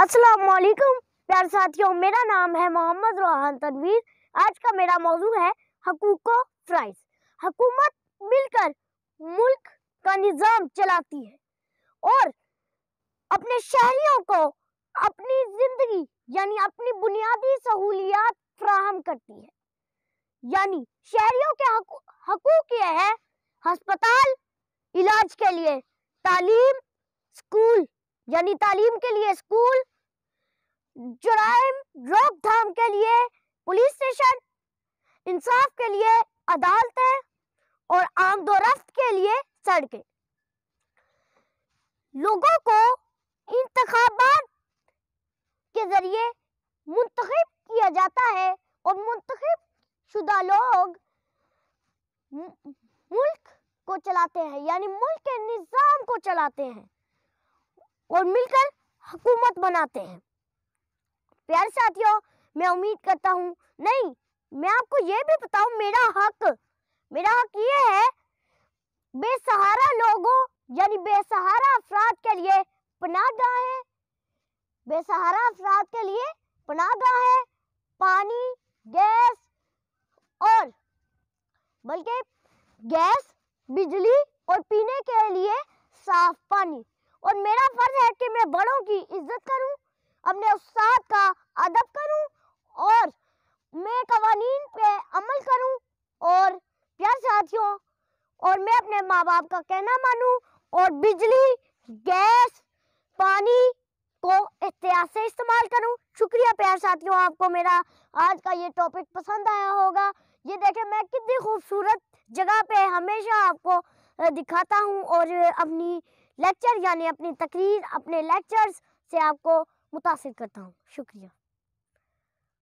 अस्सलाम वालेकुम प्यारे साथियों, मेरा नाम है मोहम्मद रोहान तनवीर। आज का मेरा मौजू है हकूक़ो फ़राइज़। हुकूमत मिलकर मुल्क का निज़ाम चलाती है और अपने शहरियों को अपनी ज़िंदगी यानी अपनी बुनियादी सहूलियात फराहम करती है। यानी शहरियों के हकूक़ ये है हस्पताल, इलाज के लिए तालीम, स्कूल यानी तालीम के लिए स्कूल, जुराइम रोकथाम के लिए पुलिस स्टेशन, इंसाफ के लिए अदालतें और आमदोरफ्त के लिए सड़कें। लोगों को इंतखाबात के जरिए मुंतखब किया जाता है और मुंतखब शुदा लोग मुल्क को चलाते हैं, यानी मुल्क के निज़ाम को चलाते हैं और मिलकर हुकूमत बनाते हैं। प्यारे साथियों, मैं उम्मीद करता हूँ मैं आपको ये भी बताऊँ, मेरा हक ये है बेसहारा लोगों यानी बेसहारा अफराद के लिए पनाहगाहें, बेसहारा अफराद के लिए पनाहगाहें, पानी, गैस और बल्कि गैस, बिजली और पीने के लिए साफ पानी। और मेरा फर्ज है कि मैं बड़ों की इज्जत करूं, अपने उस्ताद का अदब करूं और मैं कवानीन पे अमल करूं और प्यारे साथियों और मैं अपने माँ बाप का कहना मानूं और बिजली, गैस, पानी को एहतियात से इस्तेमाल करूं। शुक्रिया प्यारे साथियों, आपको मेरा आज का ये टॉपिक पसंद आया होगा। ये देखें मैं कितनी खूबसूरत जगह पे हमेशा आपको दिखाता हूँ और अपनी लेक्चर यानी अपनी तकरीर, अपने लेक्चर्स से आपको मुतासिर करता हूँ। शुक्रिया।